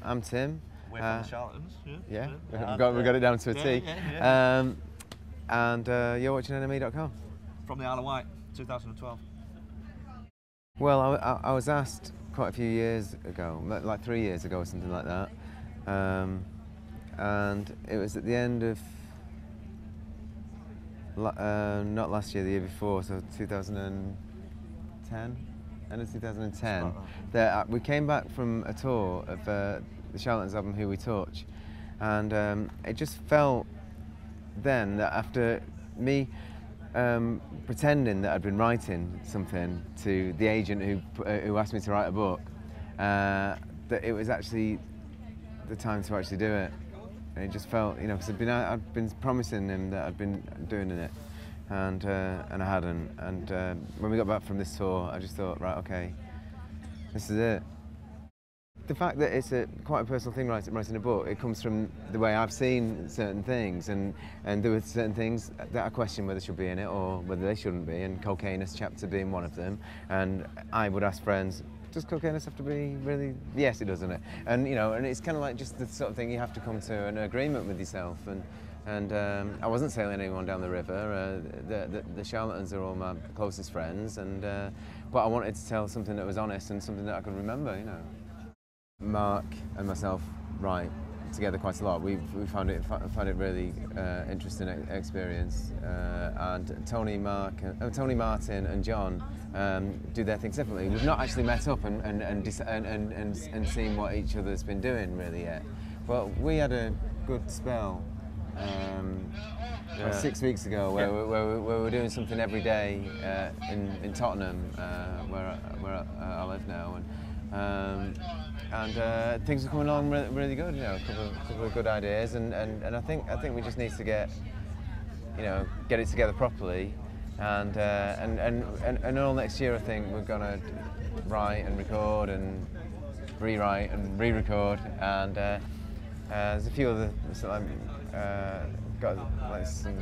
I'm Tim. We're from the Charlatans. Yeah. We got it down to a T. And you're watching NME.com. From the Isle of Wight, 2012. Well, I was asked quite a few years ago, like 3 years ago or something like that, and it was at the end of not last year, the year before, so 2010, end of 2010. That we came back from a tour of the Charlatans album Who We Touch, and it just felt then that after me pretending that I'd been writing something to the agent who asked me to write a book, that it was actually the time to actually do it. And it just felt, you know, because I'd been promising him that I'd been doing it, and I hadn't. And when we got back from this tour, I just thought, right, okay, this is it. The fact that it's quite a personal thing, writing a book, it comes from the way I've seen certain things, and there were certain things that I question whether should be in it or whether they shouldn't be, and Cocainist chapter being one of them. And I would ask friends, does Cocainist have to be really? Yes, it does, doesn't it? And you know, and it's kind of like just the sort of thing you have to come to an agreement with yourself. And I wasn't sailing anyone down the river. The Charlatans are all my closest friends, and but I wanted to tell something that was honest and something that I could remember, you know. Mark and myself write together quite a lot. We found it really interesting experience, and Tony Martin and John do their things differently. We've not actually met up and seen what each other's been doing really yet, but we had a good spell 6 weeks ago where we were doing something every day in Tottenham, where I live now, and things are coming along really good. You know, a couple of good ideas, and I think we just need to get it together properly, and all next year I think we're gonna write and record and rewrite and re-record, and there's a few other got like some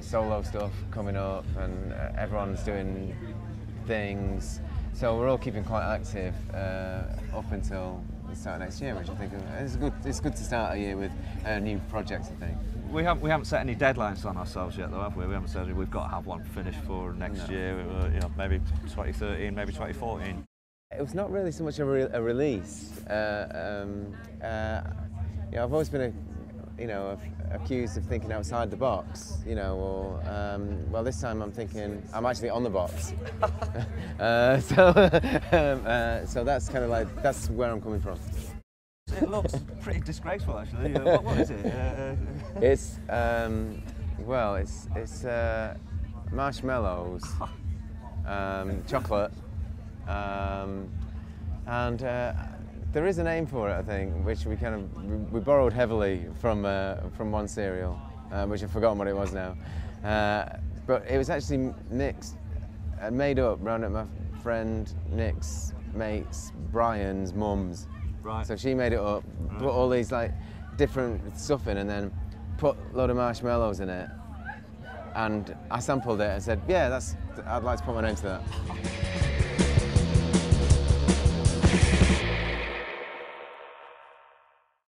solo stuff coming up, and everyone's doing things. So we're all keeping quite active up until the start of next year, which I think it's good to start a year with new projects, I think. We haven't set any deadlines on ourselves yet, though, have we? We haven't said we've got to have one finished for next year. You know, maybe 2013, maybe 2014. It was not really so much a release. I've always been accused of thinking outside the box, you know, or well, this time I'm thinking I'm actually on the box. So that's kind of like, that's where I'm coming from. It looks pretty disgraceful, actually. What is it? It's well, it's marshmallows, chocolate, and there is a name for it, I think, which we borrowed heavily from one cereal, which I've forgotten what it was now. But it was actually Nick's, made up round at my friend Nick's mate's Brian's mum's. Right. So she made it up, put all these like different stuff in, and then put a load of marshmallows in it. And I sampled it and said, yeah, I'd like to put my name to that.